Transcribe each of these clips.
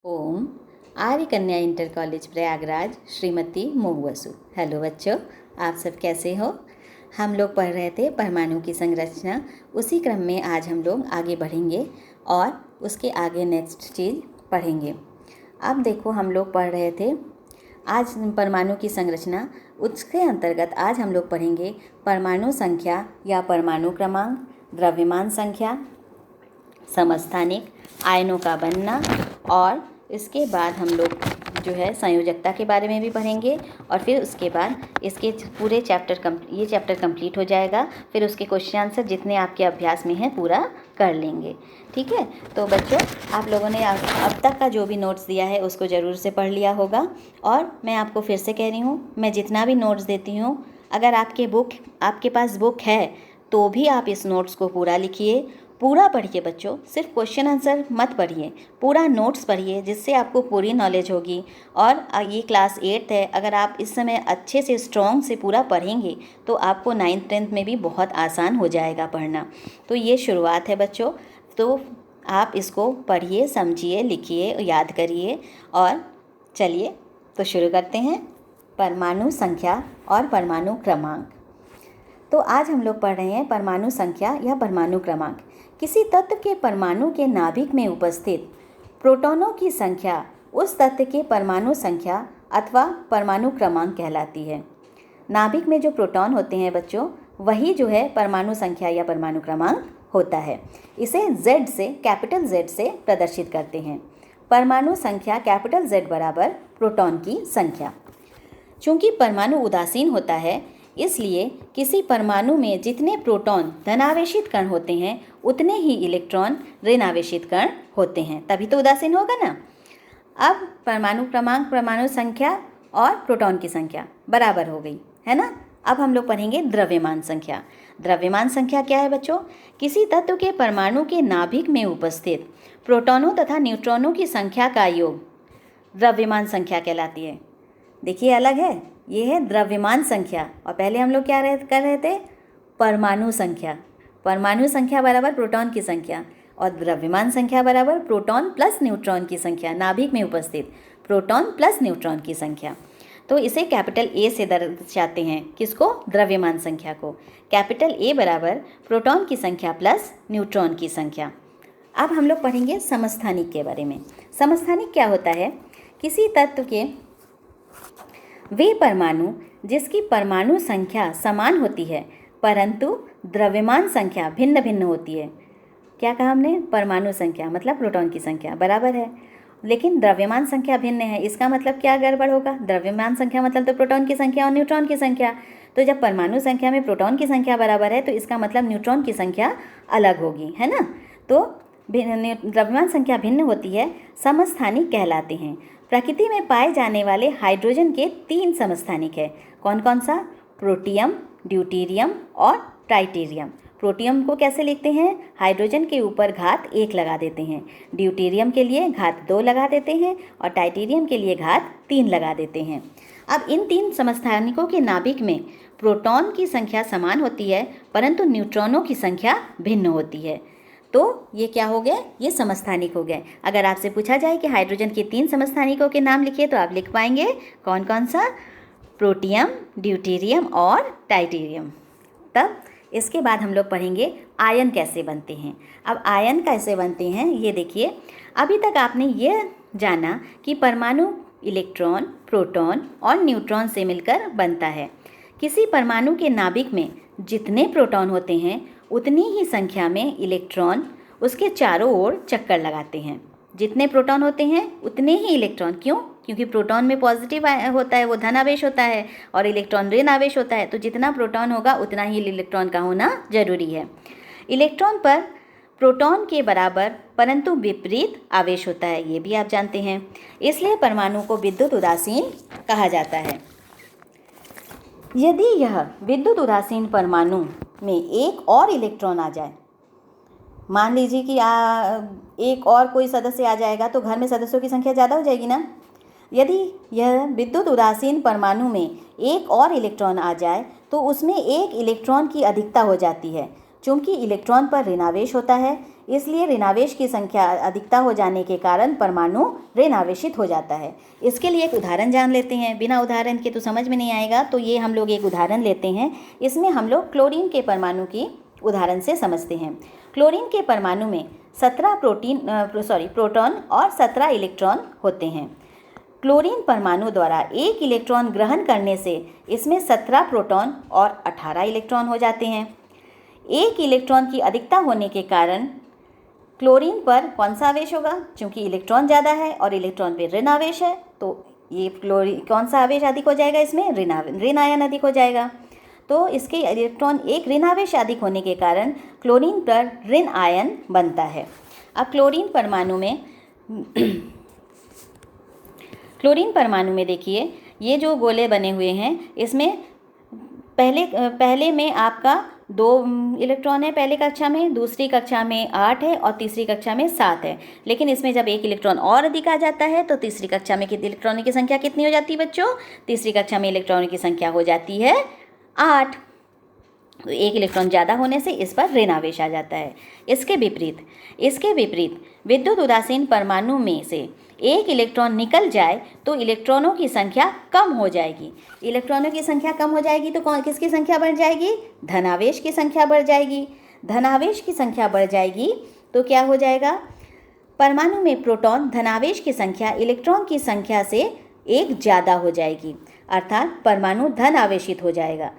ओम Arya Kanya inter college Prayagraj Shrimati मोगवसु। Hello बच्चों, आप सब कैसे हो। हम लोग पढ़ रहे थे परमाणु की संरचना। उसी क्रम में आज हम लोग आगे बढ़ेंगे और उसके आगे नेक्स्ट चीज़ पढ़ेंगे। अब देखो, हम लोग पढ़ रहे थे आज परमाणु की संरचना। उसके अंतर्गत आज हम लोग पढ़ेंगे परमाणु संख्या या परमाणु क्रमांक, द्रव्यमान संख्या, समस्थानिक, आयनों का बनना, और इसके बाद हम लोग जो है संयोजकता के बारे में भी पढ़ेंगे। और फिर उसके बाद इसके पूरे ये चैप्टर कंप्लीट हो जाएगा। फिर उसके क्वेश्चन आंसर जितने आपके अभ्यास में हैं पूरा कर लेंगे। ठीक है, तो बच्चों आप लोगों ने अब तक का जो भी नोट्स दिया है उसको ज़रूर से पढ़ लिया होगा। और मैं आपको फिर से कह रही हूँ, मैं जितना भी नोट्स देती हूँ, अगर आपके पास बुक है तो भी आप इस नोट्स को पूरा लिखिए, पूरा पढ़िए बच्चों। सिर्फ क्वेश्चन आंसर मत पढ़िए, पूरा नोट्स पढ़िए, जिससे आपको पूरी नॉलेज होगी। और ये क्लास 8 है, अगर आप इस समय अच्छे से स्ट्रॉन्ग से पूरा पढ़ेंगे तो आपको 9th 10th में भी बहुत आसान हो जाएगा पढ़ना। तो ये शुरुआत है बच्चों, तो आप इसको पढ़िए, समझिए, लिखिए, याद करिए। और चलिए तो शुरू करते हैं परमाणु संख्या और परमाणु क्रमांक। तो आज हम लोग पढ़ रहे हैं परमाणु संख्या या परमाणु क्रमांक। किसी तत्व के परमाणु के नाभिक में उपस्थित प्रोटॉनों की संख्या उस तत्व के परमाणु संख्या अथवा परमाणु क्रमांक कहलाती है। नाभिक में जो प्रोटॉन होते हैं बच्चों, वही जो है परमाणु संख्या या परमाणु क्रमांक होता है। इसे कैपिटल Z से प्रदर्शित करते हैं। परमाणु संख्या कैपिटल Z बराबर प्रोटॉन की संख्या। चूँकि परमाणु उदासीन होता है, इसलिए किसी परमाणु में जितने प्रोटॉन धनावेशित कण होते हैं उतने ही इलेक्ट्रॉन ऋणावेशित कण होते हैं, तभी तो उदासीन होगा ना। अब परमाणु क्रमांक, परमाणु संख्या और प्रोटॉन की संख्या बराबर हो गई है ना। अब हम लोग पढ़ेंगे द्रव्यमान संख्या। द्रव्यमान संख्या क्या है बच्चों? किसी तत्व के परमाणु के नाभिक में उपस्थित प्रोटॉनों तथा न्यूट्रॉनों की संख्या का योग द्रव्यमान संख्या कहलाती है। देखिए, अलग है, ये है द्रव्यमान संख्या, और पहले हम लोग क्या कर रहे थे? परमाणु संख्या। परमाणु संख्या बराबर प्रोटॉन की संख्या, और द्रव्यमान संख्या बराबर प्रोटॉन प्लस न्यूट्रॉन की संख्या, नाभिक में उपस्थित प्रोटॉन प्लस न्यूट्रॉन की संख्या। तो इसे कैपिटल A से दर्शाते हैं। किसको? द्रव्यमान संख्या को। कैपिटल A बराबर प्रोटॉन की संख्या प्लस न्यूट्रॉन की संख्या। अब हम लोग पढ़ेंगे समस्थानिक के बारे में। समस्थानिक क्या होता है? किसी तत्व के वे परमाणु जिसकी परमाणु संख्या समान होती है परंतु द्रव्यमान संख्या भिन्न भिन्न होती है। क्या कहा हमने? परमाणु संख्या मतलब प्रोटॉन की संख्या बराबर है, लेकिन द्रव्यमान संख्या भिन्न है। इसका मतलब क्या गड़बड़ होगा? द्रव्यमान संख्या मतलब तो प्रोटॉन की संख्या और न्यूट्रॉन की संख्या। तो जब परमाणु संख्या में प्रोटॉन की संख्या बराबर है तो इसका मतलब न्यूट्रॉन की संख्या अलग होगी, है ना। तो द्रव्यमान संख्या भिन्न होती है, समस्थानिक कहलाते हैं। प्रकृति में पाए जाने वाले हाइड्रोजन के 3 समस्थानिक है। कौन कौन सा? प्रोटियम, ड्यूटेरियम और ट्राइटेरियम। प्रोटियम को कैसे लिखते हैं? हाइड्रोजन के ऊपर घात 1 लगा देते हैं, ड्यूटेरियम के लिए घात 2 लगा देते हैं, और ट्राइटेरियम के लिए घात 3 लगा देते हैं। अब इन 3 समस्थानिकों के नाभिक में प्रोटॉन की संख्या समान होती है परंतु न्यूट्रॉनों की संख्या भिन्न होती है। तो ये क्या हो गए? ये समस्थानिक हो गए। अगर आपसे पूछा जाए कि हाइड्रोजन के 3 समस्थानिकों के नाम लिखिए तो आप लिख पाएंगे कौन कौन सा? प्रोटियम, ड्यूटेरियम और ट्राइटेरियम। तब इसके बाद हम लोग पढ़ेंगे आयन कैसे बनते हैं। अब आयन कैसे बनते हैं ये देखिए। अभी तक आपने ये जाना कि परमाणु इलेक्ट्रॉन, प्रोटॉन और न्यूट्रॉन से मिलकर बनता है। किसी परमाणु के नाभिक में जितने प्रोटॉन होते हैं उतनी ही संख्या में इलेक्ट्रॉन उसके चारों ओर चक्कर लगाते हैं। जितने प्रोटॉन होते हैं उतने ही इलेक्ट्रॉन। क्यों? क्योंकि प्रोटॉन में पॉजिटिव होता है, वो धन आवेश होता है, और इलेक्ट्रॉन ऋण आवेश होता है। तो जितना प्रोटॉन होगा उतना ही इलेक्ट्रॉन का होना जरूरी है। इलेक्ट्रॉन पर प्रोटॉन के बराबर परंतु विपरीत आवेश होता है, ये भी आप जानते हैं। इसलिए परमाणु को विद्युत उदासीन कहा जाता है। यदि यह विद्युत उदासीन परमाणु में एक और इलेक्ट्रॉन आ जाए, मान लीजिए कि एक और कोई सदस्य आ जाएगा तो घर में सदस्यों की संख्या ज़्यादा हो जाएगी ना। यदि यह विद्युत उदासीन परमाणु में एक और इलेक्ट्रॉन आ जाए तो उसमें एक इलेक्ट्रॉन की अधिकता हो जाती है। चूँकि इलेक्ट्रॉन पर ऋणावेश होता है, इसलिए ऋणावेश की संख्या अधिकता हो जाने के कारण परमाणु ऋणावेशित हो जाता है। इसके लिए एक उदाहरण जान लेते हैं। बिना उदाहरण के तो समझ में नहीं आएगा, तो ये हम लोग एक उदाहरण लेते हैं। इसमें हम लोग क्लोरीन के परमाणु की उदाहरण से समझते हैं। क्लोरीन के परमाणु में 17 प्रोटॉन और 17 इलेक्ट्रॉन होते हैं। क्लोरीन परमाणु द्वारा एक इलेक्ट्रॉन ग्रहण करने से इसमें 17 प्रोटॉन और 18 इलेक्ट्रॉन हो जाते हैं। एक इलेक्ट्रॉन की अधिकता होने के कारण क्लोरीन पर कौन सा आवेश होगा? चूंकि इलेक्ट्रॉन ज़्यादा है और इलेक्ट्रॉन पे ऋण आवेश है, तो ये क्लोरीन कौन सा आवेश अधिक हो जाएगा? इसमें ऋण आयन अधिक हो जाएगा। तो इसके इलेक्ट्रॉन एक ऋण आवेश अधिक होने के कारण क्लोरीन पर ऋण आयन बनता है। अब क्लोरीन परमाणु में देखिए, ये जो गोले बने हुए हैं, इसमें पहले में आपका 2 इलेक्ट्रॉन है पहले कक्षा में, दूसरी कक्षा में 8 है और तीसरी कक्षा में 7 है। लेकिन इसमें जब एक इलेक्ट्रॉन और अधिक आ जाता है तो तीसरी कक्षा में इलेक्ट्रॉनों की संख्या कितनी हो जाती है बच्चों? तीसरी कक्षा में इलेक्ट्रॉनों की संख्या हो जाती है 8। तो एक इलेक्ट्रॉन ज़्यादा होने से इस पर ऋण आवेश आ जाता है। इसके विपरीत विद्युत उदासीन परमाणु में से एक इलेक्ट्रॉन निकल जाए तो इलेक्ट्रॉनों की संख्या कम हो जाएगी। इलेक्ट्रॉनों की संख्या कम हो जाएगी तो किसकी संख्या बढ़ जाएगी? धनावेश की संख्या बढ़ जाएगी। धनावेश की संख्या बढ़ जाएगी तो क्या हो जाएगा? परमाणु में प्रोटॉन धनावेश की संख्या इलेक्ट्रॉन की संख्या से एक ज़्यादा हो जाएगी, अर्थात परमाणु धन आवेशित हो जाएगा।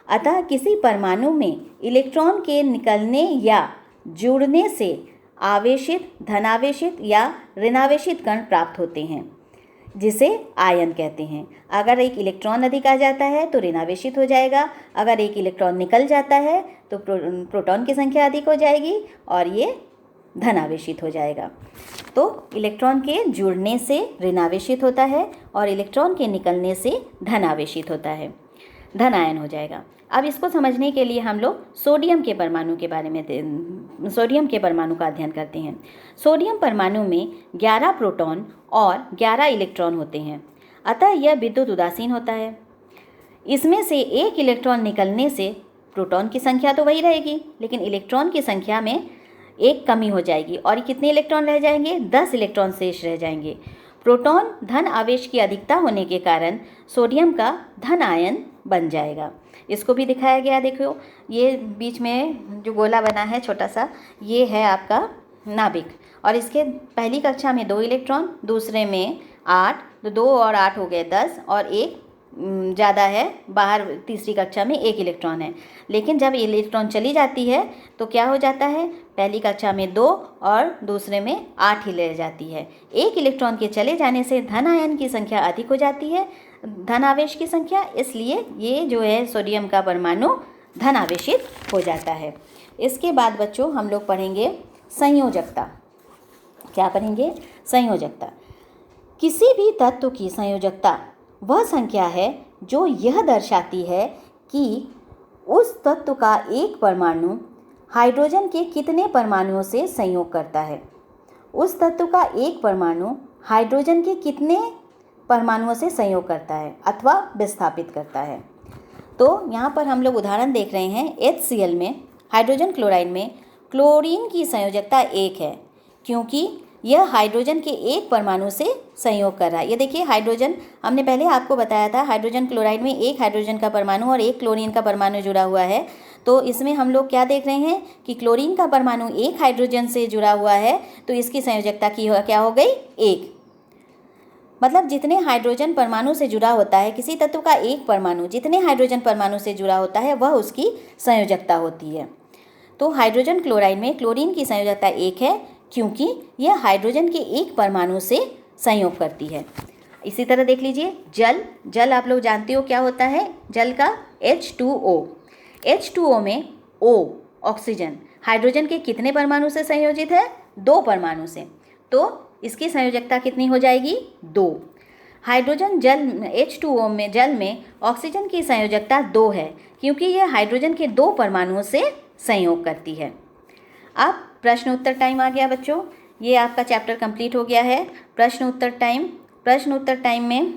अतः किसी परमाणु में इलेक्ट्रॉन के निकलने या जुड़ने से आवेशित, धनावेशित या ऋणावेशित कण प्राप्त होते हैं, जिसे आयन कहते हैं। अगर एक इलेक्ट्रॉन अधिक आ जाता है तो ऋणावेशित हो जाएगा, अगर एक इलेक्ट्रॉन निकल जाता है तो प्रोटॉन की संख्या अधिक हो जाएगी और ये धनावेशित हो जाएगा। तो इलेक्ट्रॉन के जुड़ने से ऋणावेशित होता है और इलेक्ट्रॉन के निकलने से धनावेशित होता है, धन आयन हो जाएगा। अब इसको समझने के लिए हम लोग सोडियम के परमाणु का अध्ययन करते हैं। सोडियम परमाणु में 11 प्रोटॉन और 11 इलेक्ट्रॉन होते हैं, अतः यह विद्युत उदासीन होता है। इसमें से एक इलेक्ट्रॉन निकलने से प्रोटॉन की संख्या तो वही रहेगी, लेकिन इलेक्ट्रॉन की संख्या में एक कमी हो जाएगी और कितने इलेक्ट्रॉन रह जाएंगे? 10 इलेक्ट्रॉन शेष रह जाएंगे। प्रोटॉन धन आवेश की अधिकता होने के कारण सोडियम का धन आयन बन जाएगा। इसको भी दिखाया गया, देखो ये बीच में जो गोला बना है छोटा सा, ये है आपका नाभिक और इसके पहली कक्षा में 2 इलेक्ट्रॉन, दूसरे में 8, तो 2 और 8 हो गए 10 और एक ज़्यादा है बाहर, तीसरी कक्षा में 1 इलेक्ट्रॉन है। लेकिन जब इलेक्ट्रॉन चली जाती है तो क्या हो जाता है? पहली कक्षा में 2 और दूसरे में 8 ही ले जाती है। एक इलेक्ट्रॉन के चले जाने से धन आयन की संख्या अधिक हो जाती है, धन आवेश की संख्या, इसलिए ये जो है सोडियम का परमाणु धन आवेशित हो जाता है। इसके बाद बच्चों हम लोग पढ़ेंगे संयोजकता। क्या पढ़ेंगे? संयोजकता। किसी भी तत्व की संयोजकता वह संख्या है जो यह दर्शाती है कि उस तत्व का एक परमाणु हाइड्रोजन के कितने परमाणुओं से संयोग करता है। उस तत्व का एक परमाणु हाइड्रोजन के कितने परमाणुओं से संयोग करता है अथवा विस्थापित करता है। तो यहाँ पर हम लोग उदाहरण देख रहे हैं। HCl में, हाइड्रोजन क्लोराइड में क्लोरीन की संयोजकता 1 है, क्योंकि यह हाइड्रोजन के एक परमाणु से संयोग कर रहा है। ये देखिए हाइड्रोजन, हमने पहले आपको बताया था हाइड्रोजन क्लोराइड में एक हाइड्रोजन का परमाणु और एक क्लोरीन का परमाणु जुड़ा हुआ है। तो इसमें हम लोग क्या देख रहे हैं कि क्लोरीन का परमाणु एक हाइड्रोजन से जुड़ा हुआ है, तो इसकी संयोजकता क्या हो गई? 1। मतलब जितने हाइड्रोजन परमाणु से जुड़ा होता है किसी तत्व का एक परमाणु, जितने हाइड्रोजन परमाणु से जुड़ा होता है वह उसकी संयोजकता होती है। तो हाइड्रोजन क्लोराइड में क्लोरीन की संयोजकता 1 है, क्योंकि यह हाइड्रोजन के एक परमाणु से संयोग करती है। इसी तरह देख लीजिए जल आप लोग जानते हो क्या होता है जल का? H2O। H2O में O ऑक्सीजन हाइड्रोजन के कितने परमाणु से संयोजित है? 2 परमाणु से, तो इसकी संयोजकता कितनी हो जाएगी? 2। हाइड्रोजन H2O में जल में ऑक्सीजन की संयोजकता 2 है, क्योंकि यह हाइड्रोजन के 2 परमाणुओं से संयोग करती है। अब प्रश्न उत्तर टाइम आ गया बच्चों, ये आपका चैप्टर कंप्लीट हो गया है। प्रश्न उत्तर टाइम में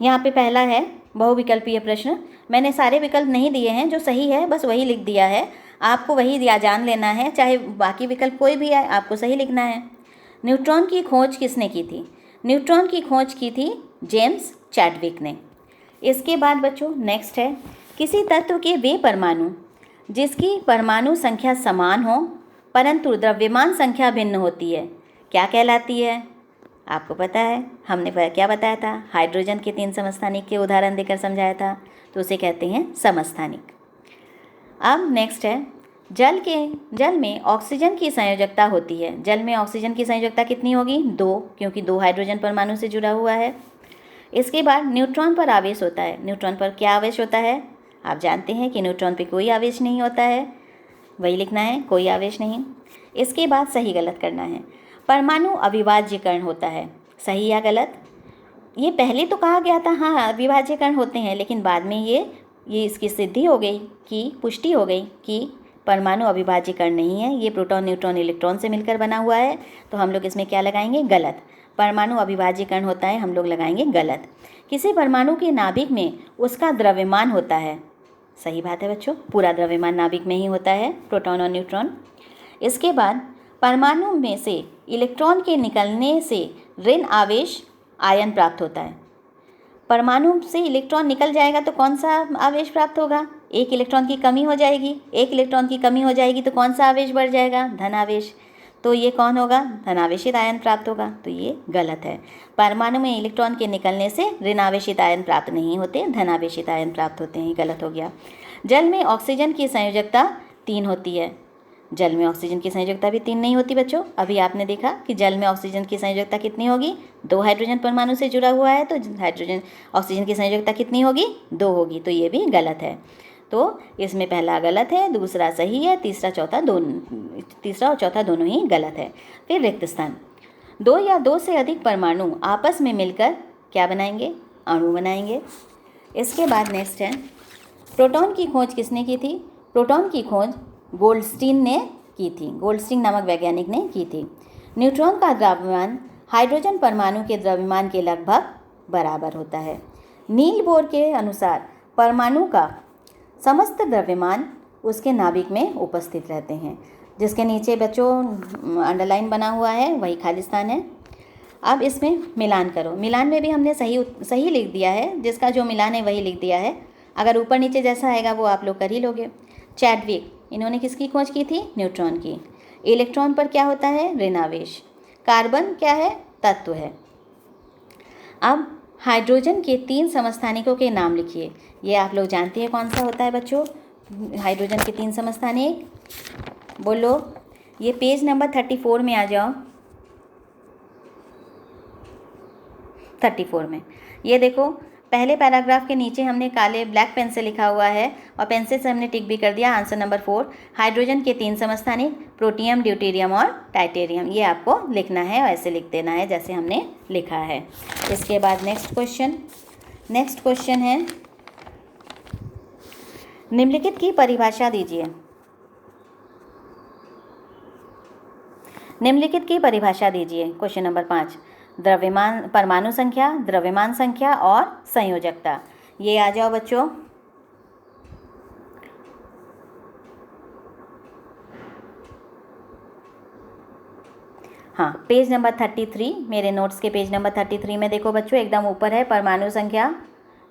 यहाँ पे पहला है बहुविकल्पीय प्रश्न। मैंने सारे विकल्प नहीं दिए हैं, जो सही है बस वही लिख दिया है। आपको वही या जान लेना है, चाहे बाकी विकल्प कोई भी है, आपको सही लिखना है। न्यूट्रॉन की खोज किसने की थी? न्यूट्रॉन की खोज की थी जेम्स चैडविक ने। इसके बाद बच्चों नेक्स्ट है, किसी तत्व के वे परमाणु जिसकी परमाणु संख्या समान हो परंतु द्रव्यमान संख्या भिन्न होती है, क्या कहलाती है? आपको पता है, हमने क्या बताया था? हाइड्रोजन के 3 समस्थानिक के उदाहरण देकर समझाया था, तो उसे कहते हैं समस्थानिक। अब नेक्स्ट है, जल में ऑक्सीजन की संयोजकता होती है। जल में ऑक्सीजन की संयोजकता कितनी होगी? 2, क्योंकि 2 हाइड्रोजन परमाणु से जुड़ा हुआ है। इसके बाद न्यूट्रॉन पर आवेश होता है। न्यूट्रॉन पर क्या आवेश होता है? आप जानते हैं कि न्यूट्रॉन पर कोई आवेश नहीं होता है, वही लिखना है, कोई आवेश नहीं। इसके बाद सही गलत करना है। परमाणु अविभाज्यकरण होता है, सही या गलत? ये पहले तो कहा गया था हाँ अविभाज्यकरण होते हैं, लेकिन बाद में ये इसकी सिद्धि हो गई कि पुष्टि हो गई कि परमाणु अविभाज्यकरण नहीं है, ये प्रोटॉन न्यूट्रॉन इलेक्ट्रॉन से मिलकर बना हुआ है। तो हम लोग इसमें क्या लगाएंगे? गलत। परमाणु अविभाज्यकरण होता है, हम लोग लगाएंगे गलत। किसी परमाणु के नाभिक में उसका द्रव्यमान होता है, सही बात है बच्चों, पूरा द्रव्यमान नाभिक में ही होता है, प्रोटॉन और न्यूट्रॉन। इसके बाद परमाणु में से इलेक्ट्रॉन के निकलने से ऋण आवेश आयन प्राप्त होता है। परमाणु से इलेक्ट्रॉन निकल जाएगा तो कौन सा आवेश प्राप्त होगा? एक इलेक्ट्रॉन की कमी हो जाएगी। एक इलेक्ट्रॉन की कमी हो जाएगी तो कौन सा आवेश बढ़ जाएगा? धन आवेश। तो ये कौन होगा? धनावेशित आयन प्राप्त होगा, तो ये गलत है। परमाणु में इलेक्ट्रॉन के निकलने से ऋणावेशित आयन प्राप्त नहीं होते, धनावेशित आयन प्राप्त होते हैं, गलत हो गया। जल में ऑक्सीजन की संयोजकता 3 होती है। जल में ऑक्सीजन की संयोजकता भी 3 नहीं होती बच्चों। अभी आपने देखा कि जल में ऑक्सीजन की संयोजकता कितनी होगी? 2 हाइड्रोजन परमाणु से जुड़ा हुआ है, तो ऑक्सीजन की संयोजकता कितनी होगी? 2 होगी, तो ये भी गलत है। तो इसमें पहला गलत है, दूसरा सही है, तीसरा और चौथा दोनों ही गलत है। फिर रिक्त स्थान, 2 या 2 से अधिक परमाणु आपस में मिलकर क्या बनाएंगे? अणु बनाएंगे। इसके बाद नेक्स्ट है, प्रोटॉन की खोज किसने की थी? प्रोटॉन की खोज गोल्डस्टीन ने की थी, गोल्डस्टीन नामक वैज्ञानिक ने की थी। न्यूट्रॉन का द्रव्यमान हाइड्रोजन परमाणु के द्रव्यमान के लगभग बराबर होता है। नील बोर के अनुसार परमाणु का समस्त द्रव्यमान उसके नाभिक में उपस्थित रहते हैं। जिसके नीचे बच्चों अंडरलाइन बना हुआ है वही खाली स्थान है। अब इसमें मिलान करो। मिलान में भी हमने सही लिख दिया है, जिसका जो मिलान है वही लिख दिया है। अगर ऊपर नीचे जैसा आएगा वो आप लोग कर ही लोगे। चैडविक, इन्होंने किसकी खोज की थी? न्यूट्रॉन की। इलेक्ट्रॉन पर क्या होता है? ऋणावेश। कार्बन क्या है? तत्व है। अब हाइड्रोजन के 3 समस्थानिकों के नाम लिखिए। ये आप लोग जानते हैं कौन सा होता है बच्चों? हाइड्रोजन के 3 समस्थानिक बोलो। ये पेज नंबर 34 में आ जाओ। 34 में ये देखो, पहले पैराग्राफ के नीचे हमने काले ब्लैक पेन से लिखा हुआ है और पेंसिल से हमने टिक भी कर दिया। आंसर नंबर 4, हाइड्रोजन के 3 समस्थानिक प्रोटियम, ड्यूटेरियम और टाइटेरियम। ये आपको लिखना है और ऐसे लिख देना है जैसे हमने लिखा है। इसके बाद नेक्स्ट क्वेश्चन है, निम्नलिखित की परिभाषा दीजिए। निम्नलिखित की परिभाषा दीजिए। क्वेश्चन नंबर 5, द्रव्यमान, परमाणु संख्या, द्रव्यमान संख्या और संयोजकता। ये आ जाओ बच्चों। हाँ, पेज नंबर 33, मेरे नोट्स के पेज नंबर 33 में देखो बच्चों, एकदम ऊपर है परमाणु संख्या,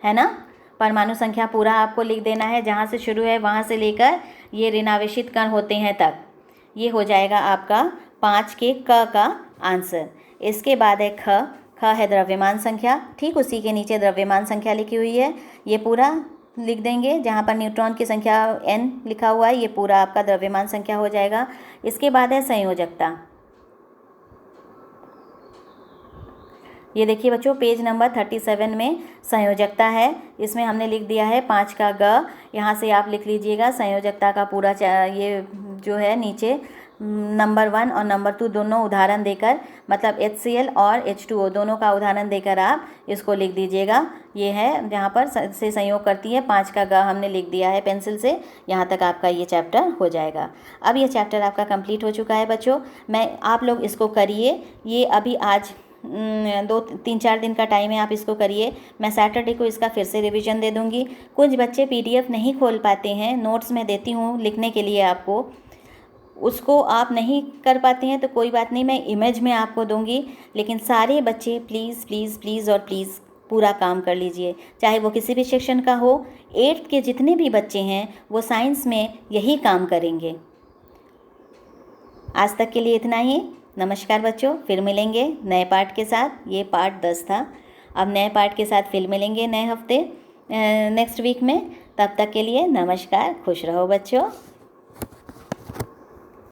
है ना? परमाणु संख्या पूरा आपको लिख देना है, जहाँ से शुरू है वहाँ से लेकर ये ऋणावेशित कण होते हैं तक। ये हो जाएगा आपका 5 के क का आंसर। इसके बाद है ख है द्रव्यमान संख्या, ठीक उसी के नीचे द्रव्यमान संख्या लिखी हुई है, ये पूरा लिख देंगे। जहाँ पर न्यूट्रॉन की संख्या n लिखा हुआ है ये पूरा आपका द्रव्यमान संख्या हो जाएगा। इसके बाद है संयोजकता। ये देखिए बच्चों, पेज नंबर 37 में संयोजकता है, इसमें हमने लिख दिया है 5 का ग। यहाँ से आप लिख लीजिएगा संयोजकता का पूरा ये जो है नीचे नंबर 1 और नंबर 2 दोनों उदाहरण देकर, मतलब HCl और H2O दोनों का उदाहरण देकर आप इसको लिख दीजिएगा। ये है जहाँ पर से संयोग करती है, 5 का ग हमने लिख दिया है पेंसिल से। यहाँ तक आपका ये चैप्टर हो जाएगा। अब ये चैप्टर आपका कंप्लीट हो चुका है बच्चों। आप लोग इसको करिए। ये अभी आज 3-4 दिन का टाइम है, आप इसको करिए। मैं सैटरडे को इसका फिर से रिवीजन दे दूँगी। कुछ बच्चे PDF नहीं खोल पाते हैं, नोट्स मैं देती हूँ लिखने के लिए आपको, उसको आप नहीं कर पाते हैं तो कोई बात नहीं, मैं इमेज में आपको दूंगी। लेकिन सारे बच्चे प्लीज़ प्लीज़ प्लीज़ और प्लीज़ पूरा काम कर लीजिए, चाहे वो किसी भी सेक्शन का हो। 8th के जितने भी बच्चे हैं वो साइंस में यही काम करेंगे। आज तक के लिए इतना ही। नमस्कार बच्चों, फिर मिलेंगे नए पार्ट के साथ। ये पार्ट 10 था। अब नए पार्ट के साथ फिर मिलेंगे नए हफ्ते नेक्स्ट वीक में। तब तक के लिए नमस्कार, खुश रहो बच्चों।